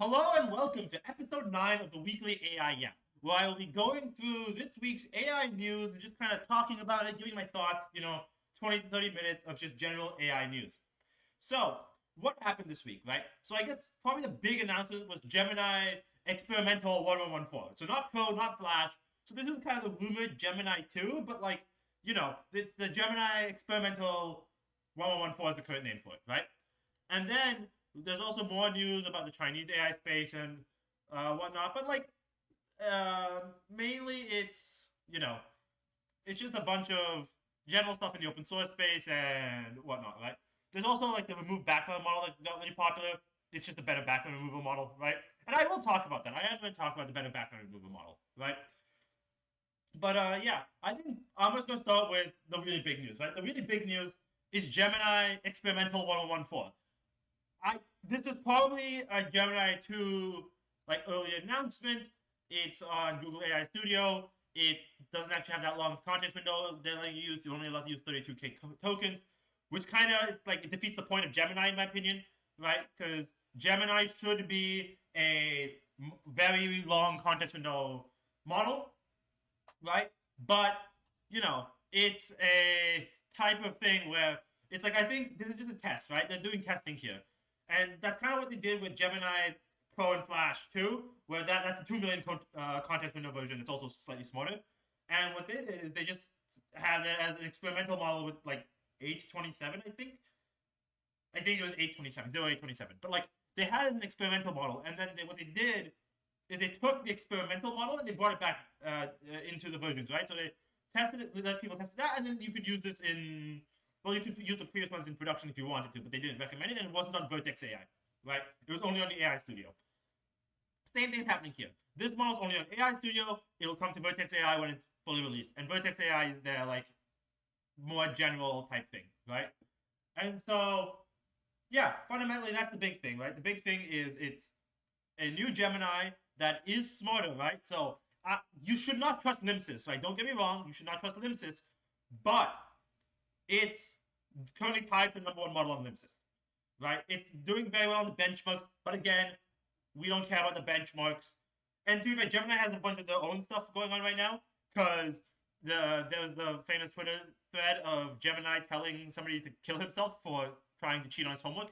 Hello and welcome to episode 9 of the weekly AI Yap, where I will be going through this week's AI news and just kind of talking about it, giving my thoughts, 20 to 30 minutes of just general AI news. So, what happened this week, right? So, I guess probably the big announcement was Gemini Experimental 1114. So, not Pro, not Flash. So, this is kind of the rumored Gemini 2, but it's the Gemini Experimental 1114 is the current name for it, right? And then there's also more news about the Chinese AI space and whatnot. But mainly it's just a bunch of general stuff in the open source space and whatnot, right? There's also like the remove background model that got really popular. It's just a better background removal model, right? And I will talk about that. I am going to talk about the better background removal model, right? But yeah, I think I'm just going to start with the really big news, right? The really big news is Gemini Experimental 1114. This is probably a Gemini 2 early announcement. It's on Google AI Studio. It doesn't actually have that long of context window they're letting you use. You're only allowed to use 32K tokens, which kind of it defeats the point of Gemini in my opinion, right? Because Gemini should be a very long context window model, right? But it's a type of thing where it's I think this is just a test, right? They're doing testing here. And that's kind of what they did with Gemini Pro and Flash 2, where that's the 2 million context window version. It's also slightly smarter. And what they did is they just had it as an experimental model with 827, I think. I think it was 827, 0827. But they had it as an experimental model. And then what they did is they took the experimental model and they brought it back into the versions, right? So they tested it, let people test that, and then you could use this in you could use the previous ones in production if you wanted to, but they didn't recommend it, and it wasn't on Vertex AI, right? It was only on the AI Studio. Same thing's happening here. This model's only on AI Studio. It'll come to Vertex AI when it's fully released, and Vertex AI is their more general type thing, right? And so, yeah, fundamentally that's the big thing, right? The big thing is it's a new Gemini that is smarter, right? So you should not trust Limsys, right? Don't get me wrong, you should not trust Limsys, but it's currently tied for the number one model on Limsys, right? It's doing very well in the benchmarks, but again, we don't care about the benchmarks. And to be fair, Gemini has a bunch of their own stuff going on right now, because there's the famous Twitter thread of Gemini telling somebody to kill himself for trying to cheat on his homework.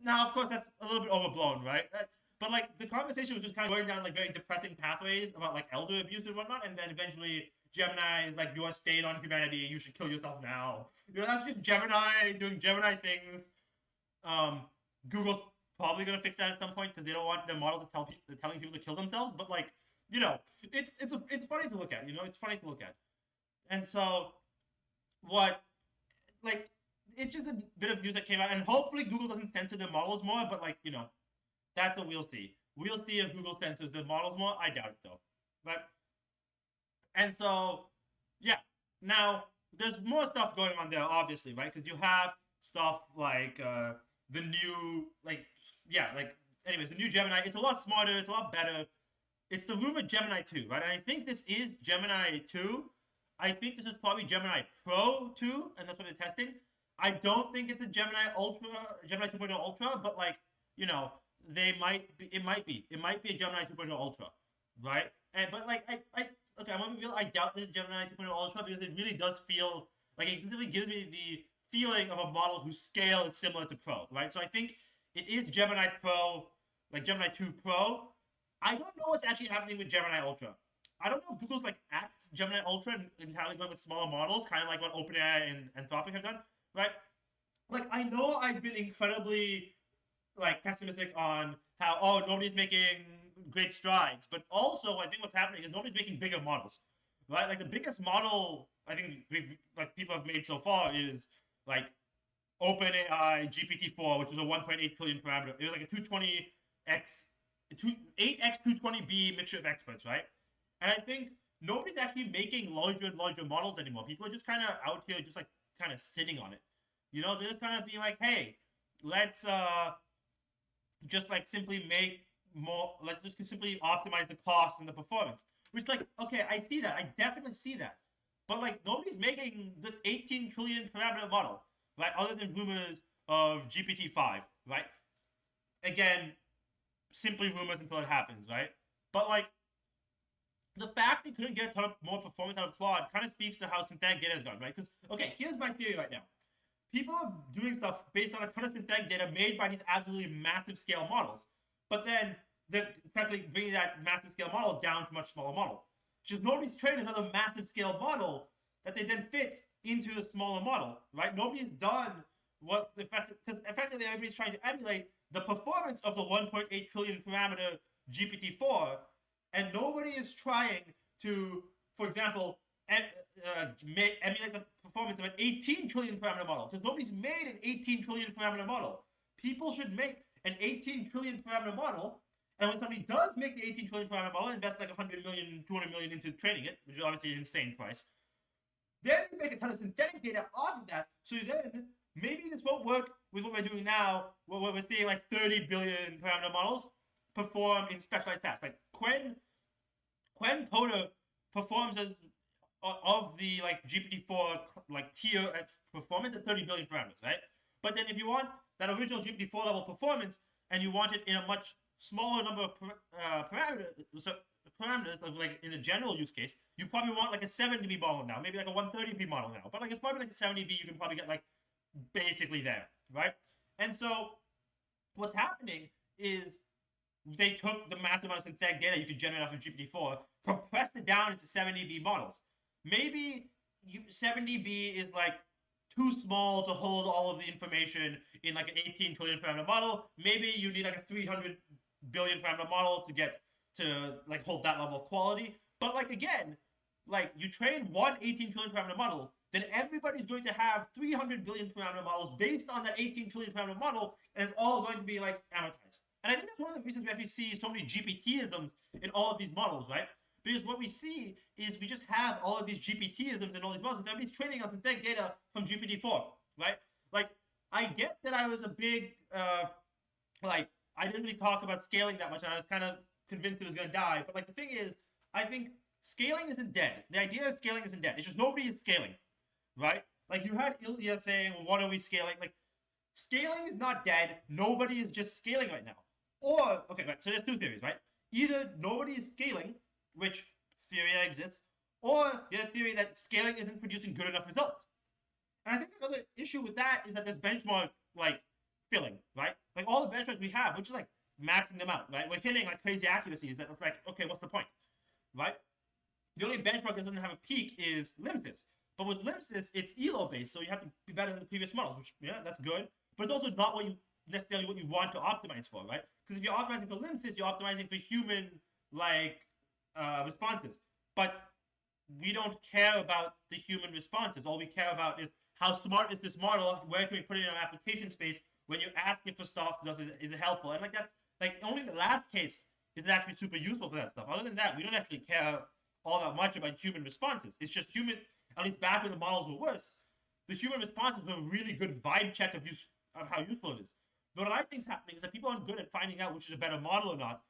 Now, of course, that's a little bit overblown, right? But the conversation was just kind of going down very depressing pathways about elder abuse and whatnot, and then eventually Gemini is your stain on humanity. You should kill yourself now. That's just Gemini doing Gemini things. Google's probably gonna fix that at some point because they don't want their model to telling people to kill themselves. But it's funny to look at. It's funny to look at. And so what it's just a bit of news that came out, and hopefully Google doesn't censor their models more. But that's what we'll see. We'll see if Google censors their models more. I doubt it though. But and so, yeah. Now, there's more stuff going on there, obviously, right? Because you have stuff the new, anyways, the new Gemini. It's a lot smarter. It's a lot better. It's the rumored Gemini 2, right? And I think this is Gemini 2. I think this is probably Gemini Pro 2, and that's what they're testing. I don't think it's a Gemini Ultra, Gemini 2.0 Ultra, but they might be. It might be. It might be a Gemini 2.0 Ultra, right? And okay, I'm gonna be real. I doubt this Gemini 2.0 Ultra because it really does feel it simply gives me the feeling of a model whose scale is similar to Pro, right? So I think it is Gemini Pro, Gemini 2 Pro. I don't know what's actually happening with Gemini Ultra. I don't know if Google's axed Gemini Ultra entirely going with smaller models, kind of like what OpenAI and Anthropic have done, right? I know I've been incredibly pessimistic on how nobody's making great strides, but also I think what's happening is nobody's making bigger models, right? The biggest model I think people have made so far is OpenAI GPT-4, which is a 1.8 trillion parameter. It was a 220x 8x 220b mixture of experts, right? And I think nobody's actually making larger and larger models anymore. People are just kind of out here just kind of sitting on it. They're just kind of being hey, let's just simply make more. Let's just simply optimize the cost and the performance. Which okay, I see that. I definitely see that. But nobody's making the 18 trillion parameter model, right? Other than rumors of GPT-5, right? Again, simply rumors until it happens, right? But like the fact they couldn't get a ton of more performance out of Claude kind of speaks to how synthetic data has gone, right? Because okay, here's my theory right now. People are doing stuff based on a ton of synthetic data made by these absolutely massive scale models, but then they're effectively bringing that massive scale model down to a much smaller model. Just nobody's trained another massive scale model that they then fit into the smaller model, right? Nobody's done what because effectively everybody's trying to emulate the performance of the 1.8 trillion parameter GPT-4, and nobody is trying to, for example, emulate the performance of an 18 trillion parameter model, because nobody's made an 18 trillion parameter model. People should make an 18 trillion parameter model, and when somebody does make the 18 trillion parameter model and invest like 100 million, 200 million into training it, which is obviously an insane price, then you make a ton of synthetic data off of that. So then maybe this won't work with what we're doing now, where we're seeing like 30 billion parameter models perform in specialized tasks. Like Quen Coder performs as of the like GPT-4 like tier at performance at 30 billion parameters, right? But then if you want that original GPT-4 level performance and you want it in a much smaller number of parameters of like in the general use case, you probably want like a 70B model now, maybe like a 130B model now. But like it's probably like a 70B you can probably get like basically there, right? And so what's happening is they took the massive amount of synthetic data you could generate off of GPT-4, compressed it down into 70B models. Maybe 70B is like too small to hold all of the information in like an 18 trillion parameter model. Maybe you need like a 300 billion parameter model to get to like hold that level of quality. But like again, like you train one 18 trillion parameter model, then everybody's going to have 300 billion parameter models based on that 18 trillion parameter model, and it's all going to be like amortized. And I think that's one of the reasons we actually see so many GPT-isms in all of these models, right? Because what we see is we just have all of these GPT-isms in all these models. Everybody's training on synthetic data from GPT-4, right? Like, I get that I was a big, like, I didn't really talk about scaling that much, and I was kind of convinced it was going to die. But, like, the thing is, I think scaling isn't dead. The idea of scaling isn't dead. It's just nobody is scaling, right? Like, you had Ilya saying, well, what are we scaling? Like, scaling is not dead. Nobody is just scaling right now. Or, okay, right, so there's two theories, right? Either nobody is scaling, which theory that exists, or the other theory that scaling isn't producing good enough results. And I think another issue with that is that there's benchmark, like, filling, right? Like, all the benchmarks we have, which is, like, maxing them out, right? We're hitting, like, crazy accuracies that it's like, okay, what's the point, right? The only benchmark that doesn't have a peak is Limsys. But with Limsys, it's ELO-based, so you have to be better than the previous models, which, yeah, that's good. But it's also not what you necessarily what you want to optimize for, right? Because if you're optimizing for Limsys, you're optimizing for human, like, responses. But we don't care about the human responses. All we care about is how smart is this model? Where can we put it in our application space? When you ask it for stuff, is it helpful? And like that, like only the last case is it actually super useful for that stuff. Other than that, we don't actually care all that much about human responses. It's just human. At least back when the models were worse, the human responses were a really good vibe check of how useful it is. But what I think is happening is that people aren't good at finding out which is a better model or not,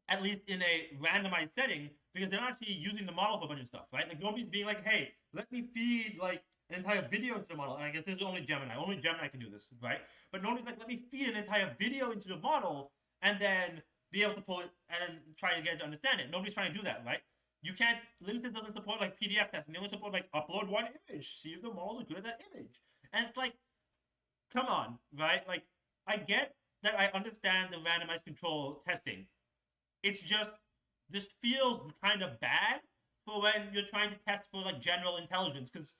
at least in a randomized setting, because they're not actually using the model for a bunch of stuff, right? Like nobody's being like, hey, let me feed like an entire video into the model. And I guess this is only Gemini. Only Gemini can do this, right? But nobody's like, let me feed an entire video into the model and then be able to pull it and try to get it to understand it. Nobody's trying to do that, right? You can't, Limsys doesn't support like PDF testing. They only support like upload one image, see if the models are good at that image. And it's like, come on, right? Like, I get that I understand the randomized control testing. It's just, this feels kind of bad for when you're trying to test for like general intelligence, because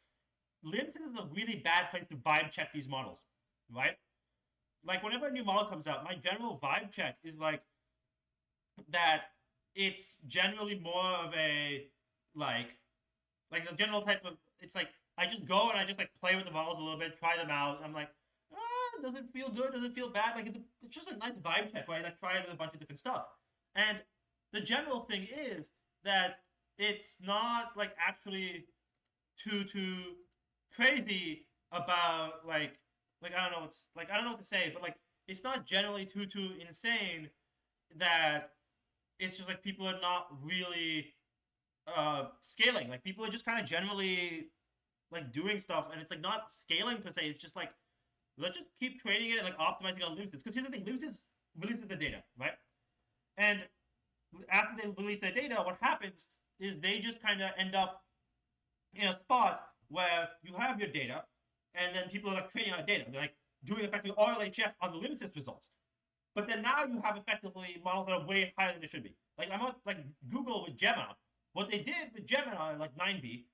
Limsys is a really bad place to vibe check these models, right? Like, whenever a new model comes out, my general vibe check is like that it's generally more of a like the general type of, it's like I just go and I just like play with the models a little bit, try them out. I'm like, does it feel good? Does it feel bad? Like it's just a nice vibe check, right? I try it with a bunch of different stuff. And the general thing is that it's not like actually too crazy about like I don't know what's like I don't know what to say, but like it's not generally too insane that it's just like people are not really scaling. Like people are just kind of generally like doing stuff, and it's like not scaling per se. It's just like let's just keep training it and like optimizing on Limsys. Because here's the thing, Limsys releases the data, release their data, what happens is they just kind of end up in a spot where you have your data, and then people are like training on data. They're like doing effectively RLHF on the limit results. But then now you have effectively models that are way higher than they should be. Like I'm like Google with Gemma. What they did with Gemini, like 9B,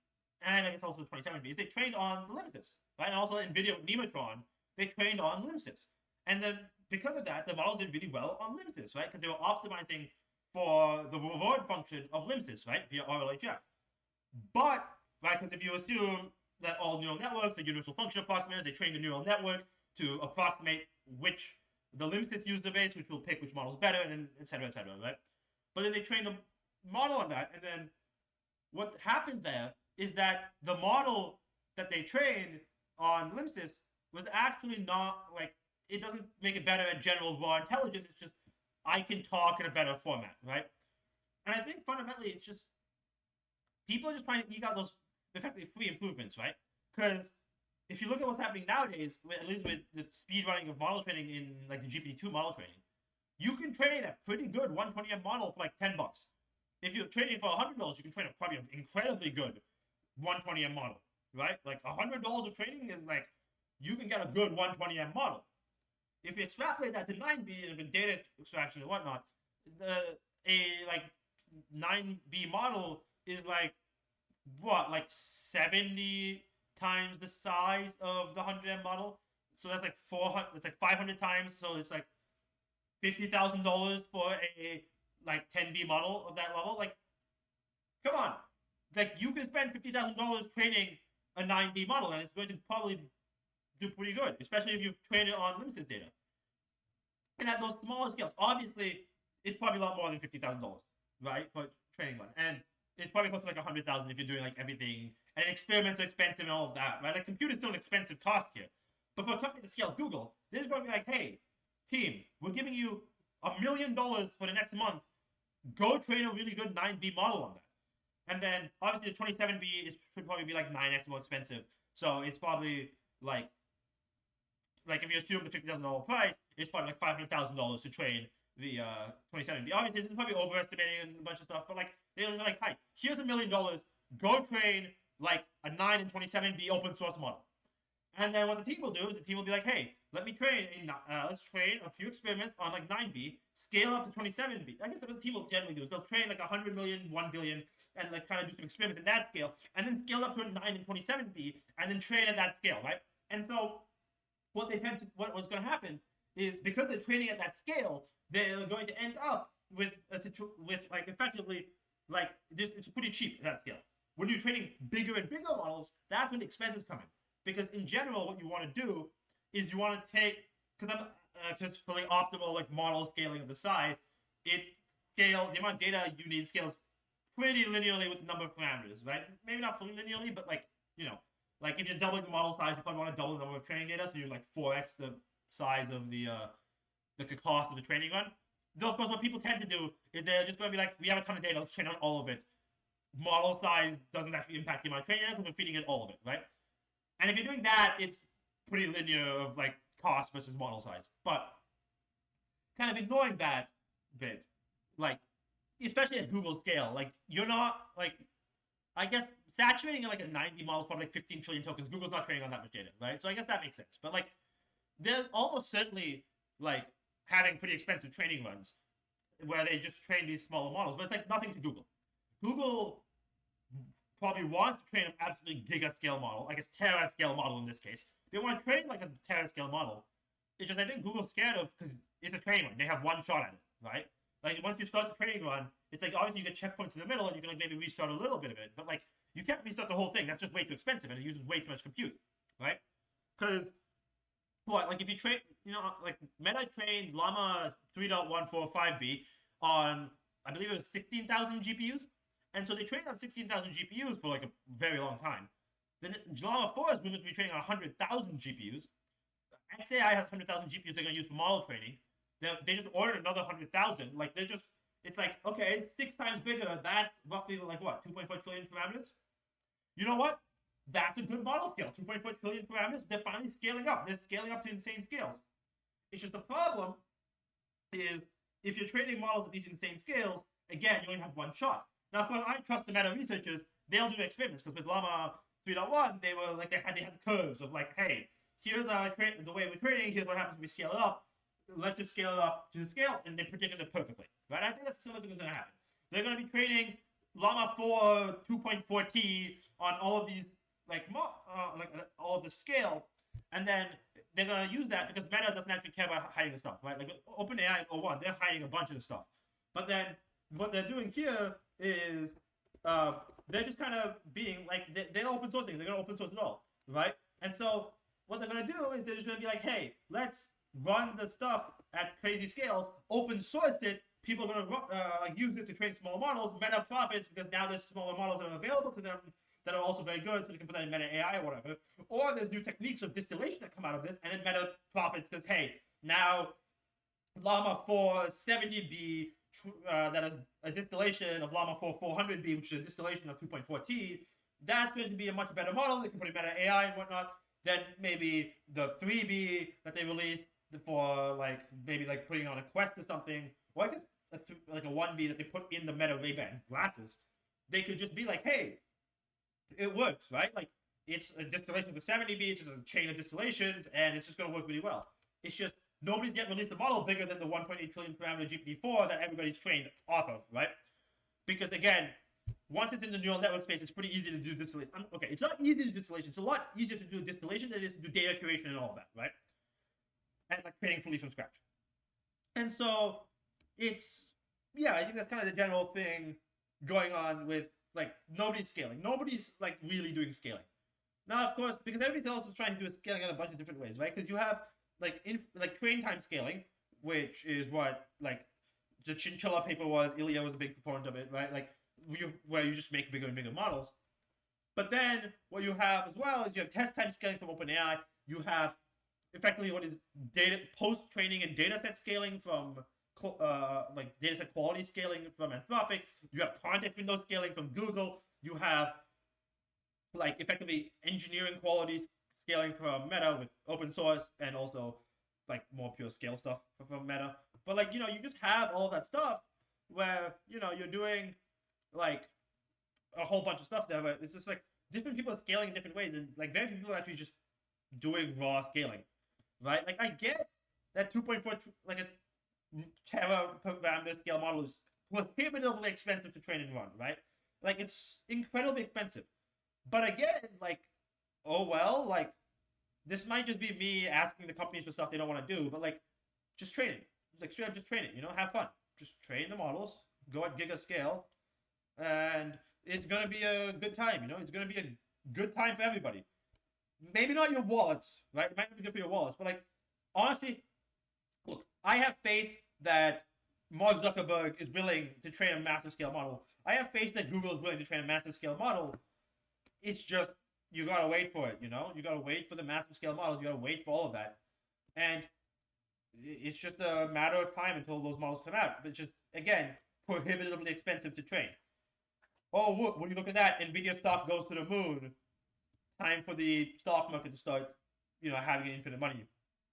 and I guess also 27B, is they trained on the limits, right? And also NVIDIA with Nematron, they trained on limits. And then because of that, the models did really well on limits, right? Because they were optimizing for the reward function of limits, right? Via RLHF. But, right, because if you assume that all neural networks are universal function approximators, they train the neural network to approximate which the limits user base, which will pick which model is better, and then et cetera, right? But then they train the model on that, and then what happened there is that the model that they trained on limits was actually not like, it doesn't make it better at general raw intelligence. It's just I can talk in a better format, right? And I think fundamentally it's just people are just trying to eke out those effectively free improvements, right? Because if you look at what's happening nowadays, at least with the speed running of model training in like the GPT-2 model training, you can train a pretty good 120M model for like $10. If you're training for $100, you can train a probably an incredibly good 120M model, right? Like $100 of training is like, you can get a good 120M model. If you extrapolate that to 9B and data extraction and whatnot, a like 9B model is like what, like 70 times the size of the 100M model. So that's like 400. It's like 500 times. So it's like $50,000 for a like 10B model of that level. Like, come on, like you can spend $50,000 training a 9B model, and it's going to probably do pretty good, especially if you train it on limited data. And at those smaller scales, obviously, it's probably a lot more than $50,000, right, for training one. And it's probably close to like $100,000 if you're doing like everything. And experiments are expensive and all of that, right? Like computer's still an expensive cost here. But for a company to scale Google, they're just going to be like, hey, team, we're giving you $1 million for the next month. Go train a really good 9B model on that. And then obviously the 27B should probably be like 9x more expensive. So it's probably like if you assume the $50,000 price, it's probably like $500,000 to train the 27B. Obviously, this is probably overestimating a bunch of stuff, but like they're like, hi, here's $1 million. Go train like a 9 and 27B open source model. And then what the team will do is the team will be like, hey, let's train a few experiments on like 9B, scale up to 27B. I guess what the team will generally do is they'll train like 100 million, 1 billion, and like kind of do some experiments in that scale, and then scale up to a 9 and 27B, and then train at that scale, right? And so what what's going to happen is because they're training at that scale, they're going to end up with like effectively like this. It's pretty cheap at that scale. When you're training bigger and bigger models, that's when the expenses come in. Because in general, what you want to do is you want to take, because for like optimal like model scaling of the size, the amount of data you need scales pretty linearly with the number of parameters, right? Maybe not fully linearly, but like, you know, like if you're doubling the model size, you probably want to double the number of training data, so you're like 4x the size of the cost of the training run. Though, of course, what people tend to do is they're just going to be like, we have a ton of data, let's train on all of it. Model size doesn't actually impact the amount of training data because we're feeding it all of it, right? And if you're doing that, it's pretty linear of like cost versus model size. But kind of ignoring that bit, like, especially at Google scale, like, you're not, like, I guess saturating in like a 90 model is probably like 15 trillion tokens. Google's not training on that much data, right? So I guess that makes sense. But like, they're almost certainly like having pretty expensive training runs where they just train these smaller models, but it's like nothing to Google. Google probably wants to train an absolutely giga scale model, like a tera scale model in this case. They want to train like a tera scale model. It's just I think Google's scared of because it's a training run. They have one shot at it, right? Like once you start the training run, it's like obviously you get checkpoints in the middle and you can like maybe restart a little bit of it, but like you can't restart the whole thing. That's just way too expensive and it uses way too much compute, right? Because what, like if you train, you know, like Meta trained Llama 3.145B on I believe it was 16,000 GPUs. And so they trained on 16,000 GPUs for like a very long time. Then Llama 4 is rumored to be training on 100,000 GPUs. XAI has 100,000 GPUs they're going to use for model training. They just ordered another 100,000. Like it's like, okay, 6 times bigger. That's roughly like what, 2.4 trillion parameters? You know what? That's a good model scale. 2.4 trillion parameters. They're finally scaling up. They're scaling up to insane scales. It's just the problem is if you're training models at these insane scales, again, you only have one shot. Now, of course, I trust the meta researchers. They'll do experiments because with Llama 3.1, they were like they had curves of like, hey, here's the way we're training. Here's what happens if we scale it up. Let's just scale it up to the scale, and they predicted it perfectly, right? I think that's similar thing that's going to happen. They're going to be training Llama 4 2.4T on all of these all of the scale, and then they're going to use that because Meta doesn't actually care about hiding the stuff, right? Like OpenAI in O1, they're hiding a bunch of the stuff, but then what they're doing here is they're just kind of being like they're open sourcing. They're going to open source it all, right? And so what they're going to do is they're just going to be like, hey, let's run the stuff at crazy scales, open source it. People are going to use it to train smaller models. Meta profits because now there's smaller models that are available to them that are also very good, so they can put that in Meta AI or whatever. Or there's new techniques of distillation that come out of this, and then Meta profits because, hey, now Llama 4 70B, that is a distillation of Llama 4 400B, which is a distillation of 2.4T, that's going to be a much better model. They can put in Meta AI and whatnot. Then maybe the 3B that they released for like maybe like putting on a Quest or something, or I guess like a 1B that they put in the Meta Ray-Ban glasses, they could just be like, hey, it works, right? Like it's a distillation of a 70B, it's just a chain of distillations, and it's just going to work really well. It's just nobody's yet released a model bigger than the 1.8 trillion parameter GPT-4 that everybody's trained off of, right? Because again, once it's in the neural network space, it's pretty easy to do distillation. Okay, it's not easy to do distillation. It's a lot easier to do distillation than it is to do data curation and all of that, right? And like training fully from scratch. And so it's, yeah, I think that's kind of the general thing going on with like nobody's scaling. Nobody's like really doing scaling. Now, of course, because everybody else is trying to do scaling in a bunch of different ways, right? Because you have like train time scaling, which is what like the Chinchilla paper was. Ilya was a big proponent of it, right? Like where you just make bigger and bigger models. But then what you have as well is you have test time scaling from OpenAI. You have effectively what is data post training and dataset scaling from like dataset quality scaling from Anthropic. You have context window scaling from Google. You have like effectively engineering quality scaling from Meta with open source, and also like more pure scale stuff from Meta. But like, you know, you just have all that stuff where, you know, you're doing like a whole bunch of stuff there, but it's just like different people are scaling in different ways, and like very few people are actually just doing raw scaling, right? Like I get that 2.4 like a Terra parameter scale model is prohibitively expensive to train and run, right? Like it's incredibly expensive. But again, like, oh well, like this might just be me asking the companies for stuff they don't want to do, but like just train it. Like straight up just train it, you know, have fun. Just train the models, go at giga scale, and it's gonna be a good time, you know, it's gonna be a good time for everybody. Maybe not your wallets, right? It might not be good for your wallets, but like honestly, look, I have faith that Mark Zuckerberg is willing to train a massive scale model. I have faith that Google is willing to train a massive scale model. It's just you gotta wait for it, you know? You gotta wait for the massive scale models, you gotta wait for all of that. And it's just a matter of time until those models come out. But it's just, again, prohibitively expensive to train. Oh, look, when you look at that, Nvidia stock goes to the moon. Time for the stock market to start, you know, having an infinite money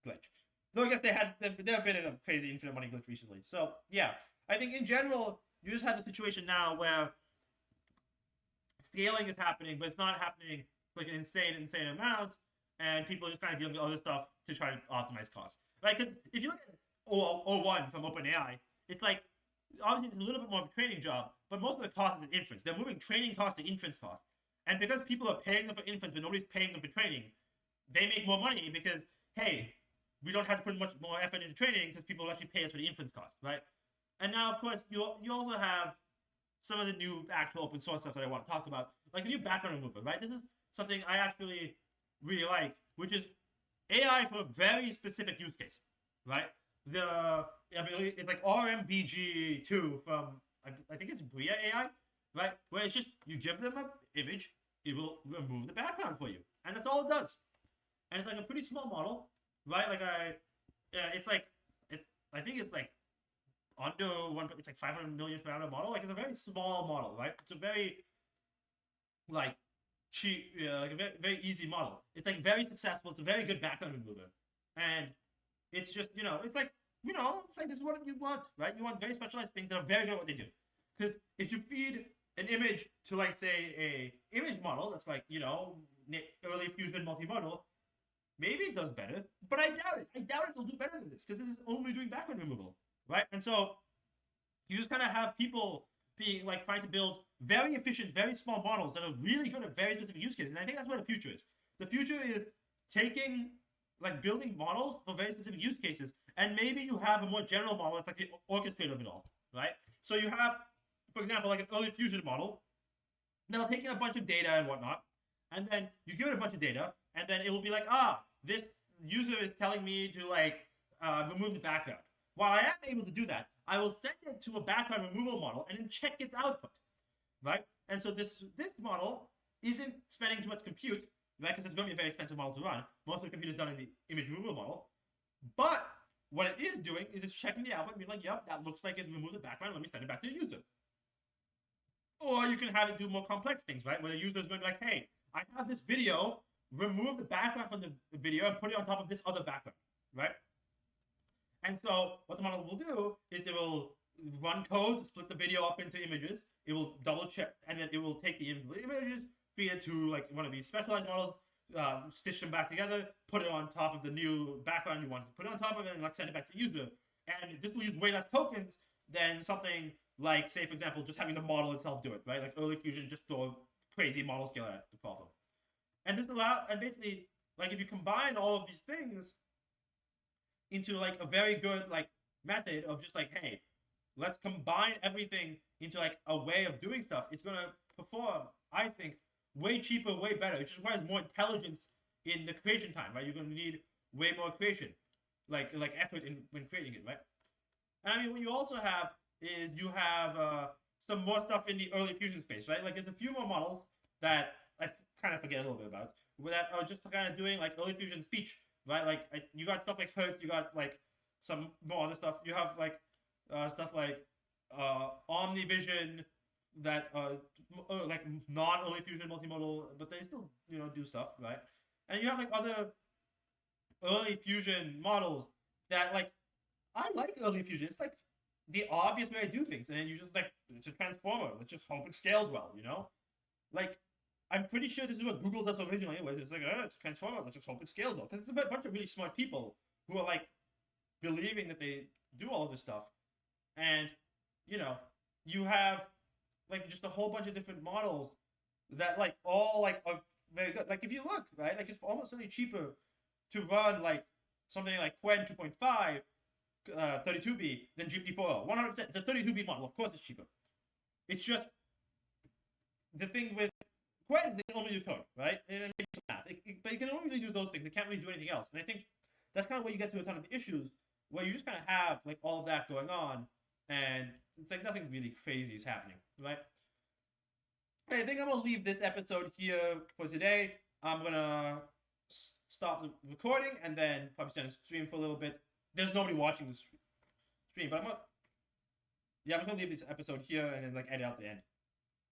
glitch. Though I guess they've been in a crazy infinite money glitch recently. So yeah, I think in general you just have a situation now where scaling is happening, but it's not happening like an insane amount, and people are just kind of dealing with other stuff to try to optimize costs, right? Because if you look at O1 from OpenAI, it's like obviously it's a little bit more of a training job, but most of the cost is inference. They're moving training costs to inference costs, and because people are paying them for inference, but nobody's paying them for training, they make more money because hey, we don't have to put much more effort into training because people will actually pay us for the inference cost, right? And now, of course, you also have some of the new actual open source stuff that I want to talk about, like the new background remover, right? This is something I actually really like, which is AI for a very specific use case, right? It's like RMBG2 from, I think it's Bria AI, right? Where it's just, you give them an image, it will remove the background for you. And that's all it does. And it's like a pretty small model, right? Like I think it's like under one, it's like 500 million parameter model. Like it's a very small model, right? It's a very like cheap, like a very, very easy model. It's like very successful. It's a very good background remover, and it's just, you know, it's like, you know, it's like this is what you want, right? You want very specialized things that are very good at what they do. Because if you feed an image to like say a image model that's like early fusion multimodal, maybe it does better, but I doubt it. I doubt it'll do better than this because this is only doing background removal, right? And so you just kind of have people being like trying to build very efficient, very small models that are really good at very specific use cases. And I think that's where the future is. The future is taking like building models for very specific use cases, and maybe you have a more general model that's like the orchestrator of it all, right? So you have, for example, like an early fusion model that'll take in a bunch of data and whatnot, and then you give it a bunch of data, and then it will be like, this user is telling me to like remove the background. While I am able to do that, I will send it to a background removal model and then check its output, right? And so this model isn't spending too much compute, right? Because it's going to be a very expensive model to run. Most of the compute is done in the image removal model. But what it is doing is it's checking the output and being like, yep, that looks like it's removed the background. Let me send it back to the user. Or you can have it do more complex things, right? Where the user is going to be like, hey, I have this video, remove the background from the video and put it on top of this other background, right? And so what the model will do is it will run code to split the video up into images. It will double check, and then it will take the images, feed it to like one of these specialized models, stitch them back together, put it on top of the new background you want to put it on top of it, and like send it back to the user. And this will use way less tokens than something like, say, for example, just having the model itself do it, right? Like early fusion just throw crazy model scale at the problem. And this and basically, like if you combine all of these things into like a very good like method of just like, hey, let's combine everything into like a way of doing stuff, it's gonna perform, I think, way cheaper, way better. It just requires more intelligence in the creation time, right? You're gonna need way more creation, like effort in when creating it, right? And I mean, what you also have is you have some more stuff in the early fusion space, right? Like there's a few more models that I kind of forget a little bit about, that are just kind of doing like early fusion speech, right? Like you got stuff like Hertz, you got like some more other stuff. You have like stuff like OmniVision that like non-early fusion multimodal, but they still do stuff, right? And you have like other early fusion models that like I like early fusion. It's like the obvious way to do things, and then you just like it's a transformer. Let's just hope it scales well, Like I'm pretty sure this is what Google does originally. Anyways, it's like it's a transformer. Let's just hope it scales well, because it's a bunch of really smart people who are like believing that they do all of this stuff, and you have like just a whole bunch of different models that like all like are very good. Like if you look, right, like it's almost certainly cheaper to run like something like Qwen 2.5 32B than GPT-4o. 100%. It's a 32B model. Of course it's cheaper. It's just the thing with Qwen is they can only do code, right? And maybe some math. But it can only really do those things. It can't really do anything else. And I think that's kind of where you get to a ton of the issues where you just kind of have like all of that going on, and it's like nothing really crazy is happening, right? I think I'm gonna leave this episode here for today. I'm gonna stop the recording and then probably stand and stream for a little bit. There's nobody watching the stream, but I'm just gonna leave this episode here and then like edit out the end.